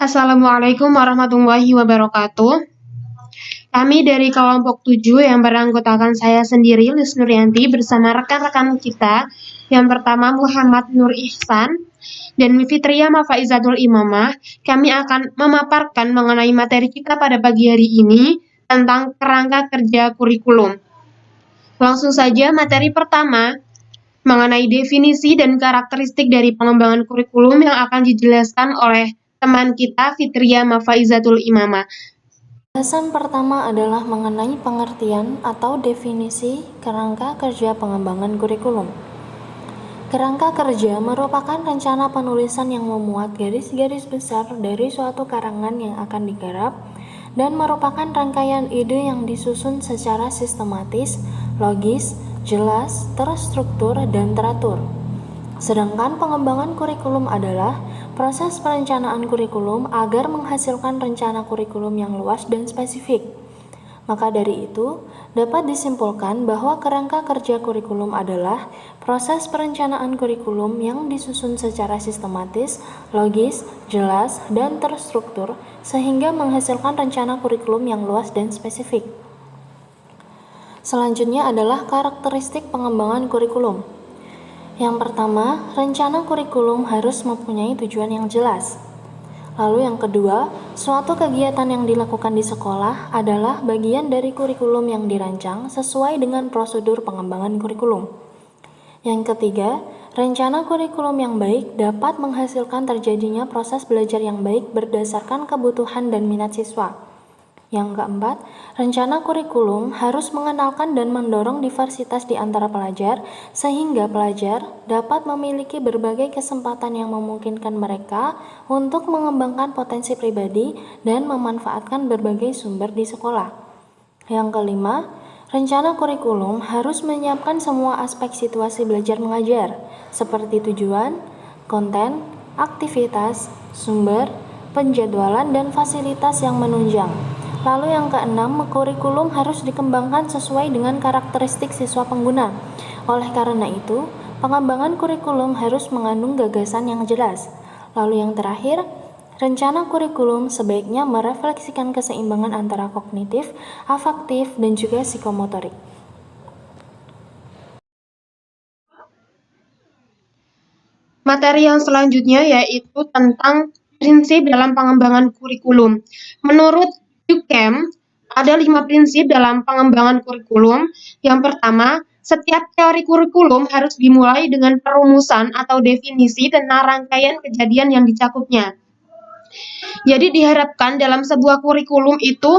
Assalamualaikum warahmatullahi wabarakatuh. Kami dari kelompok 7 yang beranggotakan saya sendiri, Lis Nuryanti, bersama rekan-rekan kita. Yang pertama Muhammad Nur Ihsan dan Fitria Mafaizatul Imamah. Kami akan memaparkan mengenai materi kita pada pagi hari ini tentang kerangka kerja kurikulum. Langsung saja materi pertama mengenai definisi dan karakteristik dari pengembangan kurikulum yang akan dijelaskan oleh teman kita Fitria Mafaizatul Imamah. Bahasan pertama adalah mengenai pengertian atau definisi kerangka kerja pengembangan kurikulum. Kerangka kerja merupakan rencana penulisan yang memuat garis-garis besar dari suatu karangan yang akan digarap dan merupakan rangkaian ide yang disusun secara sistematis, logis, jelas, terstruktur, dan teratur. Sedangkan pengembangan kurikulum adalah proses perencanaan kurikulum agar menghasilkan rencana kurikulum yang luas dan spesifik. Maka dari itu, dapat disimpulkan bahwa kerangka kerja kurikulum adalah proses perencanaan kurikulum yang disusun secara sistematis, logis, jelas, dan terstruktur sehingga menghasilkan rencana kurikulum yang luas dan spesifik. Selanjutnya adalah karakteristik pengembangan kurikulum. Yang pertama, rencana kurikulum harus mempunyai tujuan yang jelas. Lalu yang kedua, suatu kegiatan yang dilakukan di sekolah adalah bagian dari kurikulum yang dirancang sesuai dengan prosedur pengembangan kurikulum. Yang ketiga, rencana kurikulum yang baik dapat menghasilkan terjadinya proses belajar yang baik berdasarkan kebutuhan dan minat siswa. Yang keempat, rencana kurikulum harus mengenalkan dan mendorong diversitas di antara pelajar, sehingga pelajar dapat memiliki berbagai kesempatan yang memungkinkan mereka untuk mengembangkan potensi pribadi dan memanfaatkan berbagai sumber di sekolah. Yang kelima, rencana kurikulum harus menyiapkan semua aspek situasi belajar mengajar, seperti tujuan, konten, aktivitas, sumber, penjadwalan, dan fasilitas yang menunjang. Lalu yang keenam, kurikulum harus dikembangkan sesuai dengan karakteristik siswa pengguna. Oleh karena itu, pengembangan kurikulum harus mengandung gagasan yang jelas. Lalu yang terakhir, rencana kurikulum sebaiknya merefleksikan keseimbangan antara kognitif, afektif, dan juga psikomotorik. Materi yang selanjutnya yaitu tentang prinsip dalam pengembangan kurikulum. Menurut UCAM, ada 5 prinsip dalam pengembangan kurikulum. Yang pertama, setiap teori kurikulum harus dimulai dengan perumusan atau definisi tentang rangkaian kejadian yang dicakupnya. Jadi diharapkan dalam sebuah kurikulum itu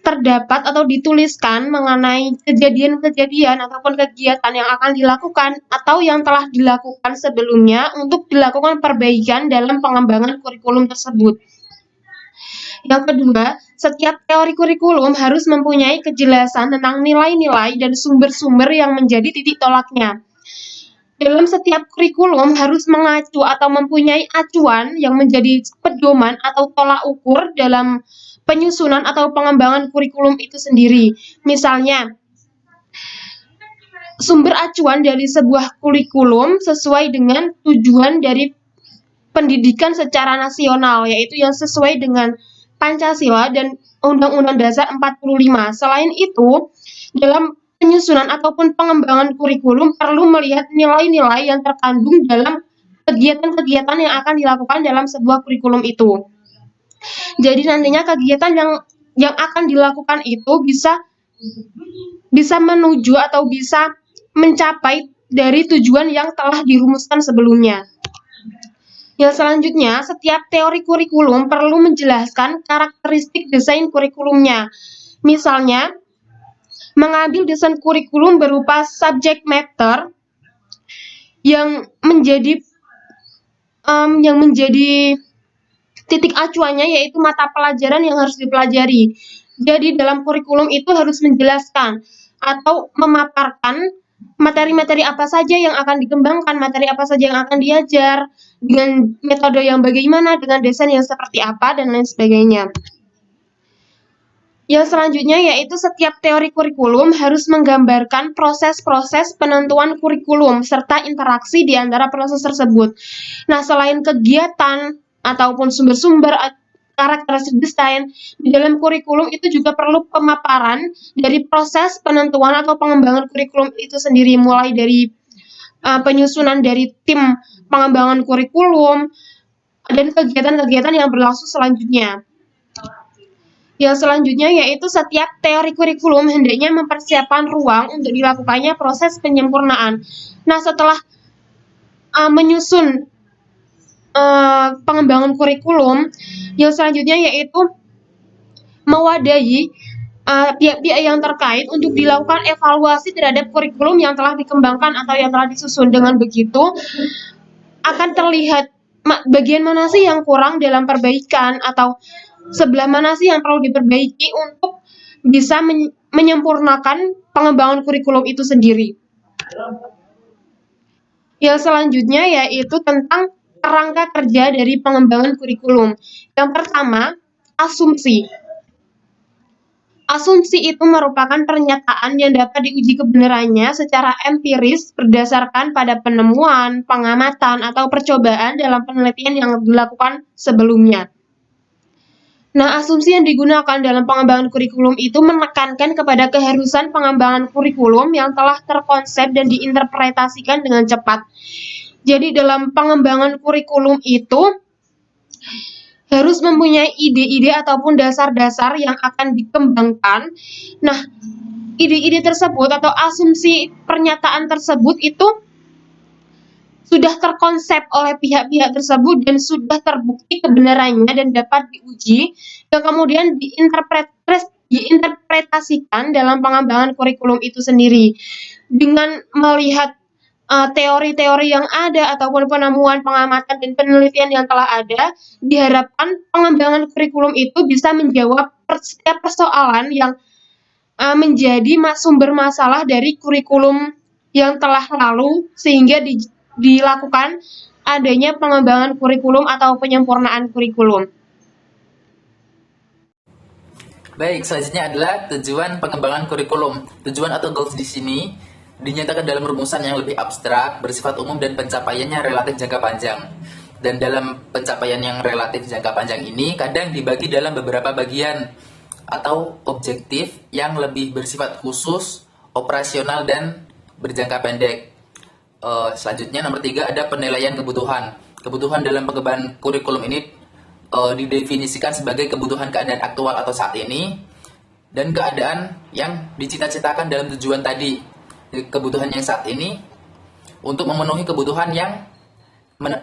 terdapat atau dituliskan mengenai kejadian-kejadian ataupun kegiatan yang akan dilakukan atau yang telah dilakukan sebelumnya untuk dilakukan perbaikan dalam pengembangan kurikulum tersebut. Yang kedua, setiap teori kurikulum harus mempunyai kejelasan tentang nilai-nilai dan sumber-sumber yang menjadi titik tolaknya. Dalam setiap kurikulum harus mengacu atau mempunyai acuan yang menjadi pedoman atau tolak ukur dalam penyusunan atau pengembangan kurikulum itu sendiri. Misalnya, sumber acuan dari sebuah kurikulum sesuai dengan tujuan dari pendidikan secara nasional, yaitu yang sesuai dengan Pancasila dan Undang-Undang Dasar 45. Selain itu, dalam penyusunan ataupun pengembangan kurikulum perlu melihat nilai-nilai yang terkandung dalam kegiatan-kegiatan yang akan dilakukan dalam sebuah kurikulum itu. Jadi nantinya kegiatan yang akan dilakukan itu bisa menuju atau bisa mencapai dari tujuan yang telah dirumuskan sebelumnya. Yang selanjutnya, setiap teori kurikulum perlu menjelaskan karakteristik desain kurikulumnya. Misalnya, mengambil desain kurikulum berupa subject matter yang menjadi titik acuannya yaitu mata pelajaran yang harus dipelajari. Jadi dalam kurikulum itu harus menjelaskan atau memaparkan materi-materi apa saja yang akan dikembangkan, materi apa saja yang akan diajar, dengan metode yang bagaimana, dengan desain yang seperti apa, dan lain sebagainya. Yang selanjutnya yaitu setiap teori kurikulum harus menggambarkan proses-proses penentuan kurikulum serta interaksi di antara proses tersebut. Nah, selain kegiatan ataupun sumber-sumber karakteristik desain. Di dalam kurikulum itu juga perlu pemaparan dari proses penentuan atau pengembangan kurikulum itu sendiri, mulai dari penyusunan dari tim pengembangan kurikulum dan kegiatan-kegiatan yang berlangsung selanjutnya. Yang selanjutnya yaitu setiap teori kurikulum hendaknya mempersiapkan ruang untuk dilakukannya proses penyempurnaan. Nah, setelah menyusun pengembangan kurikulum, yang selanjutnya yaitu mewadahi pihak-pihak yang terkait untuk dilakukan evaluasi terhadap kurikulum yang telah dikembangkan atau yang telah disusun. Dengan begitu akan terlihat bagian mana sih yang kurang dalam perbaikan atau sebelah mana sih yang perlu diperbaiki untuk bisa menyempurnakan pengembangan kurikulum itu sendiri. Yang selanjutnya yaitu tentang kerangka kerja dari pengembangan kurikulum. Yang pertama, asumsi. Asumsi itu merupakan pernyataan yang dapat diuji kebenarannya secara empiris berdasarkan pada penemuan, pengamatan, atau percobaan dalam penelitian yang dilakukan sebelumnya. Nah, asumsi yang digunakan dalam pengembangan kurikulum itu menekankan kepada keharusan pengembangan kurikulum yang telah terkonsep dan diinterpretasikan dengan cepat. Jadi dalam pengembangan kurikulum itu harus mempunyai ide-ide ataupun dasar-dasar yang akan dikembangkan. Nah, ide-ide tersebut atau asumsi pernyataan tersebut itu sudah terkonsep oleh pihak-pihak tersebut dan sudah terbukti kebenarannya dan dapat diuji, dan kemudian diinterpretasikan dalam pengembangan kurikulum itu sendiri. Dengan melihat teori-teori yang ada ataupun penemuan, pengamatan, dan penelitian yang telah ada, diharapkan pengembangan kurikulum itu bisa menjawab setiap persoalan yang menjadi sumber masalah dari kurikulum yang telah lalu, sehingga dilakukan adanya pengembangan kurikulum atau penyempurnaan kurikulum. Baik, selanjutnya adalah tujuan pengembangan kurikulum. Tujuan atau goals di sini dinyatakan dalam rumusan yang lebih abstrak, bersifat umum, dan pencapaiannya relatif jangka panjang. Dan dalam pencapaian yang relatif jangka panjang ini kadang dibagi dalam beberapa bagian atau objektif yang lebih bersifat khusus, operasional, dan berjangka pendek. Selanjutnya nomor 3 ada penilaian kebutuhan. Kebutuhan dalam pengembangan kurikulum ini didefinisikan sebagai kebutuhan keadaan aktual atau saat ini dan keadaan yang dicita-citakan dalam tujuan tadi. Kebutuhan yang saat ini untuk memenuhi kebutuhan yang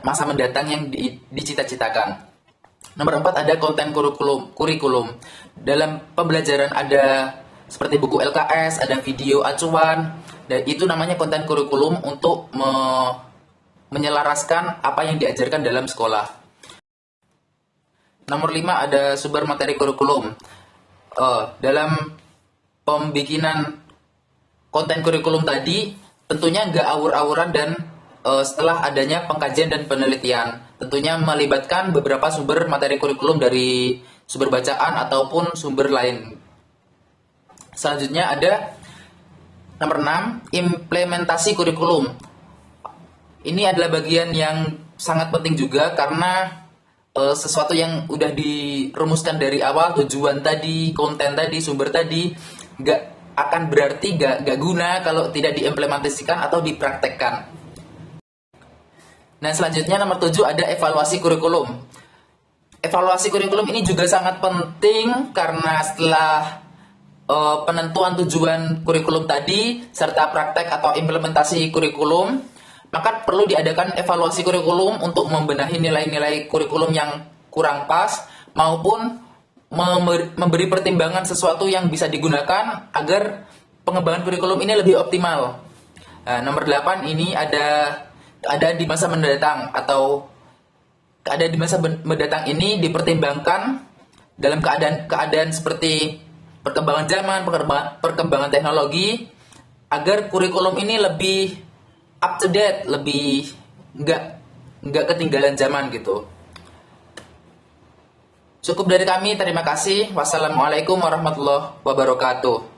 masa mendatang yang dicita-citakan. Nomor 4 ada konten kurikulum. Dalam pembelajaran ada seperti buku LKS, ada video acuan, dan itu namanya konten kurikulum untuk menyelaraskan apa yang diajarkan dalam sekolah. Nomor 5 ada sumber materi kurikulum. Dalam pembikinan konten kurikulum tadi tentunya nggak awur-awuran dan setelah adanya pengkajian dan penelitian, tentunya melibatkan beberapa sumber materi kurikulum dari sumber bacaan ataupun sumber lain. Selanjutnya ada nomor 6, implementasi kurikulum. Ini adalah bagian yang sangat penting juga karena sesuatu yang udah dirumuskan dari awal, tujuan tadi, konten tadi, sumber tadi, nggak akan berarti nggak guna kalau tidak diimplementasikan atau dipraktekkan. Nah, selanjutnya nomor 7 ada evaluasi kurikulum. Evaluasi kurikulum ini juga sangat penting karena setelah penentuan tujuan kurikulum tadi serta praktek atau implementasi kurikulum, maka perlu diadakan evaluasi kurikulum untuk membenahi nilai-nilai kurikulum yang kurang pas maupun memberi pertimbangan sesuatu yang bisa digunakan agar pengembangan kurikulum ini lebih optimal. Nah, nomor 8 ini ada keadaan di masa mendatang atau keadaan di masa mendatang ini dipertimbangkan dalam keadaan seperti perkembangan zaman, perkembangan teknologi, agar kurikulum ini lebih up to date, lebih nggak ketinggalan zaman gitu. Cukup dari kami, terima kasih. Wassalamualaikum warahmatullahi wabarakatuh.